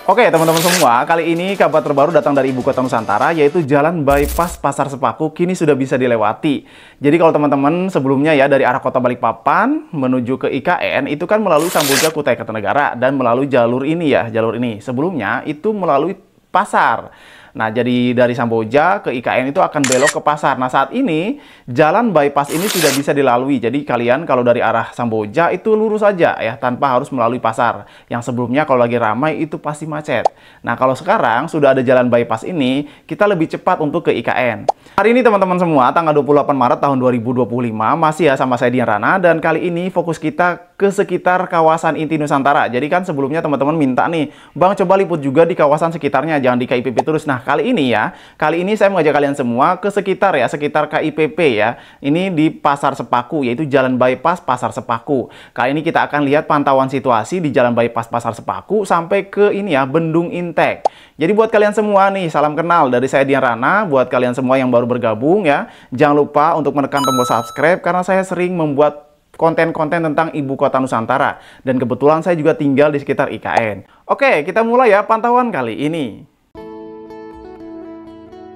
Oke teman-teman semua, kali ini kabar terbaru datang dari Ibu Kota Nusantara, yaitu Jalan Bypass Pasar Sepaku kini sudah bisa dilewati. Jadi kalau teman-teman sebelumnya ya dari arah Kota Balikpapan menuju ke IKN itu kan melalui Samboja Kutai Kartanegara dan melalui jalur ini ya, jalur ini. Sebelumnya itu melalui pasar. Nah, jadi dari Samboja ke IKN itu akan belok ke pasar. Nah, saat ini jalan bypass ini sudah bisa dilalui. Jadi kalian kalau dari arah Samboja itu lurus saja ya, tanpa harus melalui pasar. Yang sebelumnya kalau lagi ramai itu pasti macet. Nah, kalau sekarang sudah ada jalan bypass ini, kita lebih cepat untuk ke IKN. Hari ini teman-teman semua, tanggal 28 Maret tahun 2025, masih ya sama saya Dian Rana, dan kali ini fokus kita ke sekitar kawasan inti Nusantara. Jadi kan sebelumnya teman-teman minta nih, Bang coba liput juga di kawasan sekitarnya, jangan di KIPP terus. Nah, kali ini saya mengajak kalian semua ke sekitar ya, sekitar KIPP ya. Ini di Pasar Sepaku, yaitu Jalan Bypass Pasar Sepaku. Kali ini kita akan lihat pantauan situasi di Jalan Bypass Pasar Sepaku sampai ke ini ya, Bendung Intek. Jadi buat kalian semua nih, salam kenal dari saya Dian Rana. Buat kalian semua yang baru bergabung ya, jangan lupa untuk menekan tombol subscribe karena saya sering membuat konten-konten tentang Ibu Kota Nusantara. Dan kebetulan saya juga tinggal di sekitar IKN. Oke, kita mulai ya pantauan kali ini.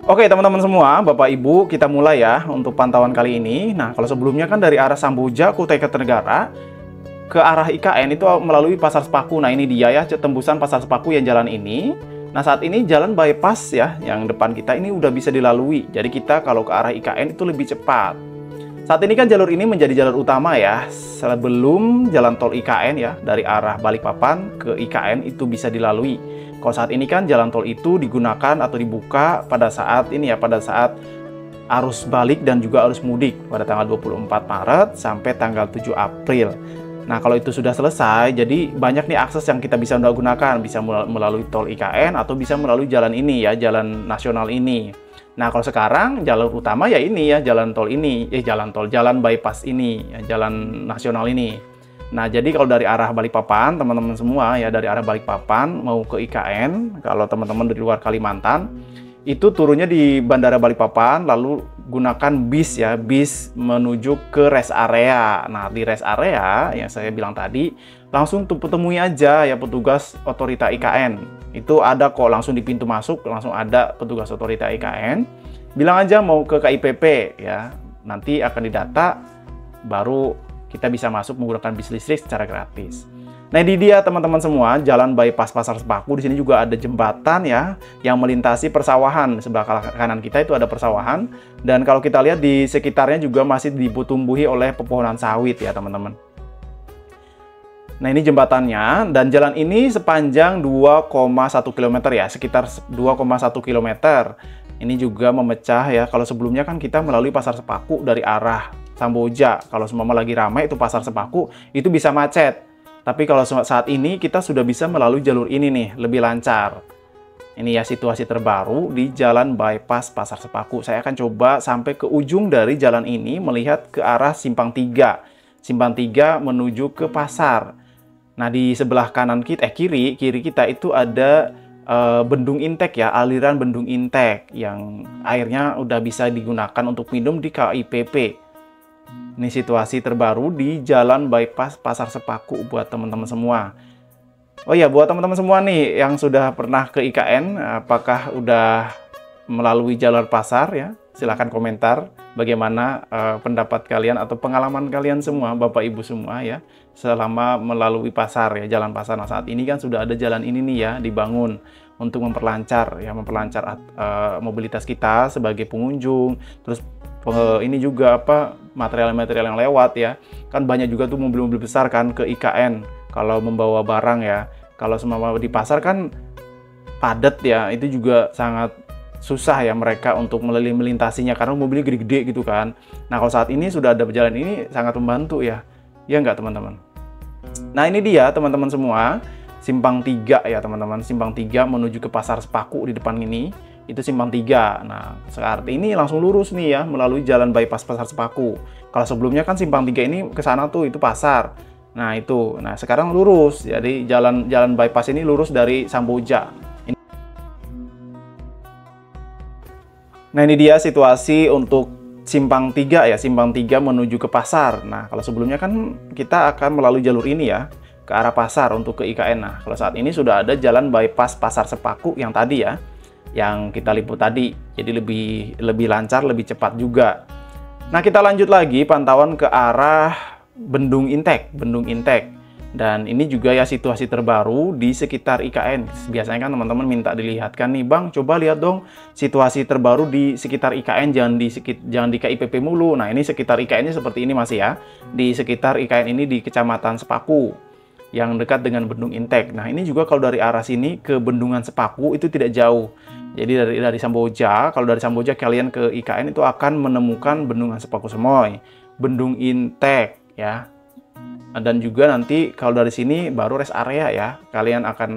Oke teman-teman semua, Bapak Ibu, kita mulai ya untuk pantauan kali ini. Nah, kalau sebelumnya kan dari arah Samboja Kutai Kartanegara ke arah IKN itu melalui Pasar Sepaku. Nah, ini dia ya tembusan Pasar Sepaku yang jalan ini. Nah, saat ini jalan bypass ya, yang depan kita ini udah bisa dilalui. Jadi kita kalau ke arah IKN itu lebih cepat. Saat ini kan jalur ini menjadi jalur utama ya, sebelum jalan tol IKN ya, dari arah Balikpapan ke IKN itu bisa dilalui. Kalau saat ini kan jalan tol itu digunakan atau dibuka pada saat ini ya, pada saat arus balik dan juga arus mudik pada tanggal 24 Maret sampai tanggal 7 April. Nah, kalau itu sudah selesai, jadi banyak nih akses yang kita bisa gunakan, bisa melalui tol IKN atau bisa melalui jalan ini ya, jalan nasional ini. Nah, kalau sekarang jalur utama ya ini ya, jalan tol ini, jalan bypass ini, ya, jalan nasional ini. Nah, jadi kalau dari arah Balikpapan, teman-teman semua ya, dari arah Balikpapan mau ke IKN, kalau teman-teman dari luar Kalimantan, itu turunnya di Bandara Balikpapan, lalu gunakan bis ya, bis menuju ke rest area. Nah, di rest area yang saya bilang tadi, langsung temui aja ya petugas otorita IKN. Itu ada kok, langsung di pintu masuk, langsung ada petugas otorita IKN. Bilang aja mau ke KIPP ya, nanti akan didata, baru kita bisa masuk menggunakan bis listrik secara gratis. Nah, ini dia teman-teman semua, jalan bypass Pasar Sepaku. Di sini juga ada jembatan ya yang melintasi persawahan. Sebelah kanan kita itu ada persawahan, dan kalau kita lihat di sekitarnya juga masih ditumbuhi oleh pepohonan sawit ya, teman-teman. Nah, ini jembatannya, dan jalan ini sepanjang 2,1 km ya, sekitar 2,1 km. Ini juga memecah ya, kalau sebelumnya kan kita melalui Pasar Sepaku dari arah Samboja. Kalau semua lagi ramai itu Pasar Sepaku, itu bisa macet. Tapi kalau saat ini kita sudah bisa melalui jalur ini nih, lebih lancar. Ini ya situasi terbaru di Jalan Bypass Pasar Sepaku. Saya akan coba sampai ke ujung dari jalan ini melihat ke arah Simpang 3. Simpang 3 menuju ke pasar. Nah, di sebelah kanan kita, kiri kita itu ada Bendung Intek ya, aliran Bendung Intek yang airnya udah bisa digunakan untuk minum di KIPP. Ini situasi terbaru di Jalan Bypass Pasar Sepaku buat teman-teman semua. Oh ya, buat teman-teman semua nih yang sudah pernah ke IKN, apakah udah melalui jalur pasar ya? Silahkan komentar bagaimana pendapat kalian atau pengalaman kalian semua, Bapak Ibu semua ya, selama melalui pasar ya, jalan pasar. Nah, saat ini kan sudah ada jalan ini nih ya, dibangun untuk memperlancar mobilitas kita sebagai pengunjung. Terus ini juga material-material yang lewat ya, kan banyak juga tuh mobil-mobil besar kan ke IKN kalau membawa barang ya. Kalau semua di pasar kan padat ya, itu juga sangat susah ya mereka untuk melintasinya karena mobilnya gede-gede gitu kan. Nah, kalau saat ini sudah ada jalan ini sangat membantu ya, ya nggak teman-teman? Nah, ini dia teman-teman semua, Simpang 3 ya teman-teman, Simpang 3 menuju ke Pasar Sepaku di depan ini. Itu Simpang 3. Nah, sekarang ini langsung lurus nih ya melalui Jalan Bypass Pasar Sepaku. Kalau sebelumnya kan Simpang 3 ini ke sana tuh itu pasar. Nah, itu. Nah, sekarang lurus. Jadi jalan bypass ini lurus dari Samboja. Nah, ini dia situasi untuk Simpang 3 ya, Simpang 3 menuju ke pasar. Nah, kalau sebelumnya kan kita akan melalui jalur ini ya, ke ke arah pasar untuk ke IKN. Nah, kalau saat ini sudah ada jalan bypass Pasar Sepaku yang tadi ya, yang kita liput tadi. Jadi lebih lancar, lebih cepat juga. Nah, kita lanjut lagi pantauan ke arah Bendung Intek. Dan ini juga ya situasi terbaru di sekitar IKN. Biasanya kan teman-teman minta dilihatkan nih, Bang, coba lihat dong situasi terbaru di sekitar IKN, jangan di KIPP mulu. Nah, ini sekitar IKN-nya seperti ini masih ya. Di sekitar IKN ini di Kecamatan Sepaku yang dekat dengan Bendung Intek. Nah, ini juga kalau dari arah sini ke Bendungan Sepaku itu tidak jauh. Jadi dari Samboja, kalau dari Samboja kalian ke IKN itu akan menemukan Bendungan Sepaku Semoy, Bendung Intek ya. Dan juga nanti kalau dari sini baru rest area ya, kalian akan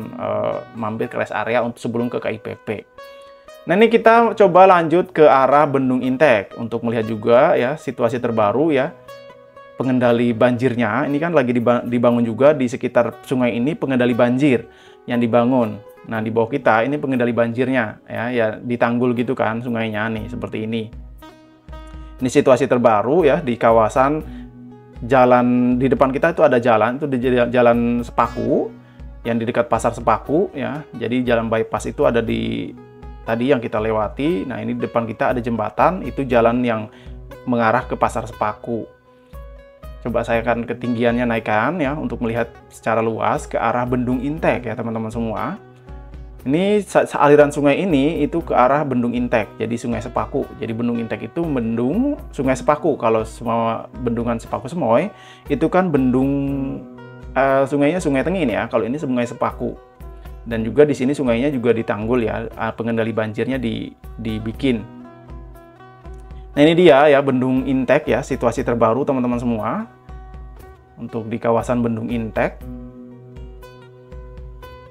mampir ke rest area untuk sebelum ke KIPP. Nah, ini kita coba lanjut ke arah Bendung Intek untuk melihat juga ya situasi terbaru ya, pengendali banjirnya. Ini kan lagi dibangun juga di sekitar sungai ini, pengendali banjir yang dibangun. Nah, di bawah kita ini pengendali banjirnya ya ditanggul gitu kan sungainya nih seperti ini. Ini situasi terbaru ya di kawasan jalan di depan kita itu ada jalan, itu di jalan Sepaku yang di dekat Pasar Sepaku ya. Jadi jalan bypass itu ada di tadi yang kita lewati. Nah, ini di depan kita ada jembatan, itu jalan yang mengarah ke Pasar Sepaku. Coba saya akan ketinggiannya naikkan ya untuk melihat secara luas ke arah Bendung Intek ya teman-teman semua. Ini aliran sungai ini itu ke arah Bendung Intek, jadi Sungai Sepaku. Jadi Bendung Intek itu bendung Sungai Sepaku. Kalau semua bendungan Sepaku Semoy itu kan bendung sungainya Sungai Tengin ya. Kalau ini Sungai Sepaku. Dan juga di sini sungainya juga ditanggul ya, pengendali banjirnya dibikin. Nah, ini dia ya Bendung Intek ya, situasi terbaru teman-teman semua untuk di kawasan Bendung Intek.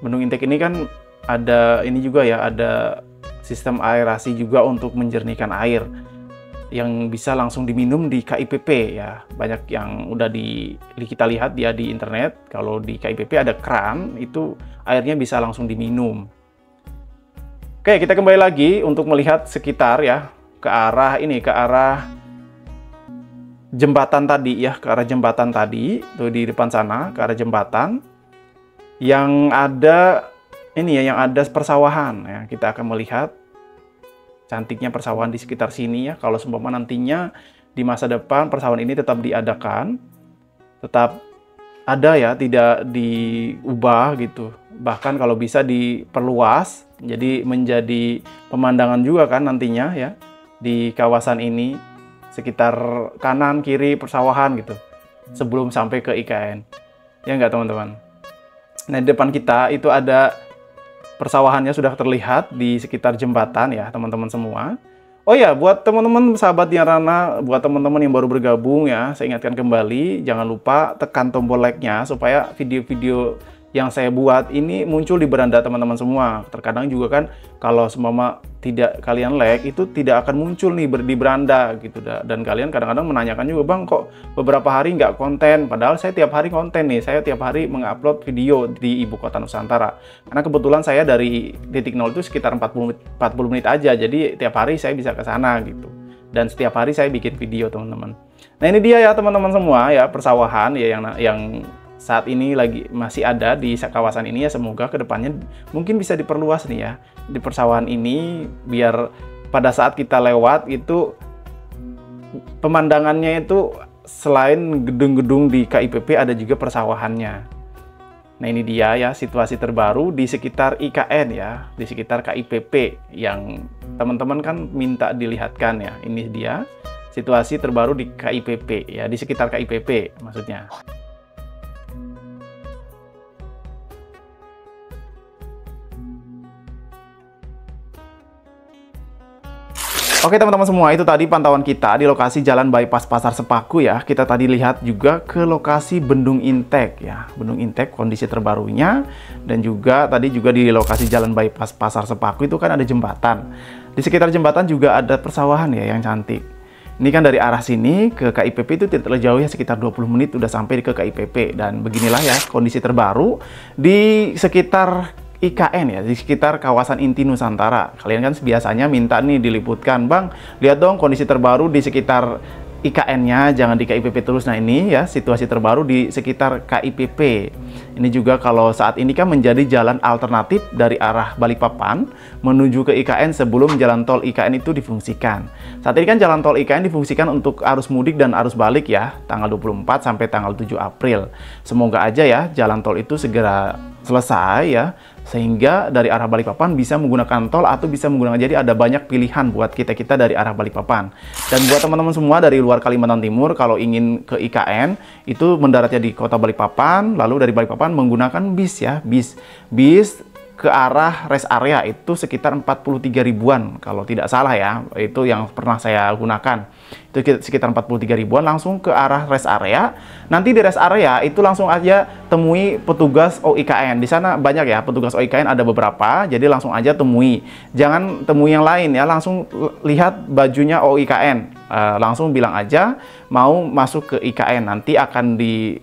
Bendung Intek ini kan ada ini juga ya, ada sistem aerasi juga untuk menjernihkan air yang bisa langsung diminum di KIPP ya. Banyak yang udah kita lihat ya di internet, kalau di KIPP ada keran, itu airnya bisa langsung diminum. Oke, kita kembali lagi untuk melihat sekitar ya, ke arah jembatan tadi ya, ke arah jembatan tadi, tuh di depan sana, ke arah jembatan yang ada ini ya, yang ada persawahan ya. Kita akan melihat cantiknya persawahan di sekitar sini ya. Kalau seumpama nantinya di masa depan persawahan ini tetap diadakan, tetap ada ya, tidak diubah gitu. Bahkan kalau bisa diperluas, jadi menjadi pemandangan juga kan nantinya ya di kawasan ini, sekitar kanan kiri persawahan gitu sebelum sampai ke IKN. Ya enggak teman-teman? Nah, di depan kita itu ada persawahannya sudah terlihat di sekitar jembatan ya teman-teman semua. Oh ya, buat teman-teman sahabat Diarana, buat teman-teman yang baru bergabung ya, saya ingatkan kembali, jangan lupa tekan tombol like-nya supaya video-video yang saya buat ini muncul di beranda teman-teman semua. Terkadang juga kan kalau seumpama tidak kalian like itu tidak akan muncul nih di beranda gitu. Dan kalian kadang-kadang menanyakan juga, Bang, kok beberapa hari nggak konten? Padahal saya tiap hari konten nih, saya tiap hari mengupload video di Ibu Kota Nusantara. Karena kebetulan saya dari titik nol itu sekitar 40 menit aja, jadi tiap hari saya bisa ke sana gitu. Dan setiap hari saya bikin video teman-teman. Nah, ini dia ya teman-teman semua ya, persawahan ya yang saat ini lagi masih ada di kawasan ini ya. Semoga kedepannya mungkin bisa diperluas nih ya di persawahan ini, biar pada saat kita lewat itu pemandangannya itu selain gedung-gedung di KIPP ada juga persawahannya. Nah, ini dia ya situasi terbaru di sekitar IKN ya, di sekitar KIPP yang teman-teman kan minta dilihatkan ya. Ini dia situasi terbaru di KIPP ya, di sekitar KIPP maksudnya. Oke teman-teman semua, itu tadi pantauan kita di lokasi jalan bypass Pasar Sepaku ya. Kita tadi lihat juga ke lokasi Bendung Intek ya. Bendung Intek kondisi terbarunya, dan juga tadi juga di lokasi jalan bypass Pasar Sepaku itu kan ada jembatan. Di sekitar jembatan juga ada persawahan ya yang cantik. Ini kan dari arah sini ke KIPP itu tidak terlalu jauh ya, sekitar 20 menit udah sampai ke KIPP. Dan beginilah ya kondisi terbaru di sekitar IKN ya, di sekitar kawasan inti Nusantara. Kalian kan biasanya minta nih diliputkan, Bang, lihat dong kondisi terbaru di sekitar IKN-nya jangan di KIPP terus. Nah ini ya situasi terbaru di sekitar KIPP. Ini juga kalau saat ini kan menjadi jalan alternatif dari arah Balikpapan menuju ke IKN sebelum jalan tol IKN itu difungsikan. Saat ini kan jalan tol IKN difungsikan untuk arus mudik dan arus balik ya, tanggal 24 sampai tanggal 7 April. Semoga aja ya jalan tol itu segera selesai ya, sehingga dari arah Balikpapan bisa menggunakan tol atau bisa menggunakan, jadi ada banyak pilihan buat kita-kita dari arah Balikpapan. Dan buat teman-teman semua dari luar Kalimantan Timur kalau ingin ke IKN itu mendaratnya di kota Balikpapan, lalu dari Balikpapan menggunakan bis ya, bis ke arah rest area itu sekitar 43 ribuan kalau tidak salah ya, itu yang pernah saya gunakan. Itu sekitar 43 ribuan langsung ke arah rest area. Nanti di rest area itu langsung aja temui petugas OIKN. Di sana banyak ya petugas OIKN, ada beberapa. Jadi langsung aja temui. Jangan temui yang lain ya, langsung lihat bajunya OIKN. Langsung bilang aja mau masuk ke IKN. Nanti akan di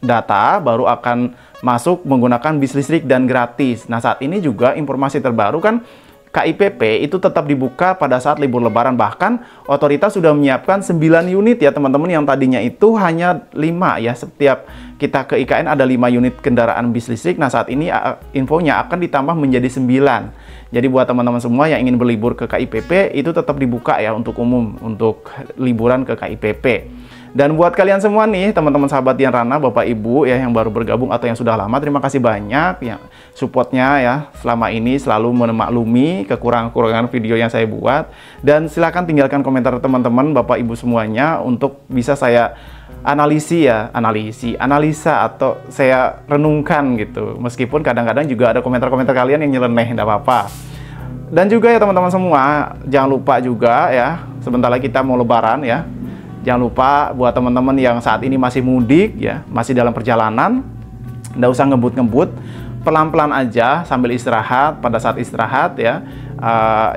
data baru akan masuk menggunakan bis listrik dan gratis. Nah saat ini juga informasi terbaru kan KIPP itu tetap dibuka pada saat libur lebaran. Bahkan otoritas sudah menyiapkan 9 unit ya teman-teman, yang tadinya itu hanya 5 ya. Setiap kita ke IKN ada 5 unit kendaraan bis listrik. Nah saat ini infonya akan ditambah menjadi 9. Jadi buat teman-teman semua yang ingin berlibur ke KIPP itu tetap dibuka ya untuk umum, untuk liburan ke KIPP. Dan buat kalian semua nih, teman-teman sahabat Dian Rana, Bapak Ibu ya yang baru bergabung atau yang sudah lama, terima kasih banyak ya supportnya ya selama ini, selalu memaklumi kekurangan-kekurangan video yang saya buat. Dan silakan tinggalkan komentar teman-teman Bapak Ibu semuanya untuk bisa saya analisa atau saya renungkan gitu. Meskipun kadang-kadang juga ada komentar-komentar kalian yang nyeleneh, enggak apa-apa. Dan juga ya teman-teman semua, jangan lupa juga ya, sebentar lagi kita mau lebaran ya. Jangan lupa buat teman-teman yang saat ini masih mudik ya, masih dalam perjalanan, nggak usah ngebut-ngebut, pelan-pelan aja sambil istirahat. Pada saat istirahat ya,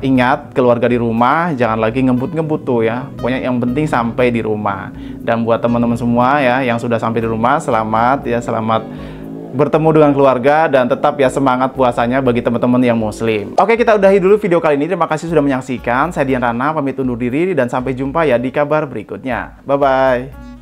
ingat keluarga di rumah, jangan lagi ngebut-ngebut tuh ya. Pokoknya yang penting sampai di rumah. Dan buat teman-teman semua ya yang sudah sampai di rumah, selamat ya, selamat bertemu dengan keluarga, dan tetap ya semangat puasanya bagi teman-teman yang muslim. Oke, kita udahi dulu video kali ini. Terima kasih sudah menyaksikan. Saya Dian Rana, pamit undur diri dan sampai jumpa ya di kabar berikutnya. Bye-bye.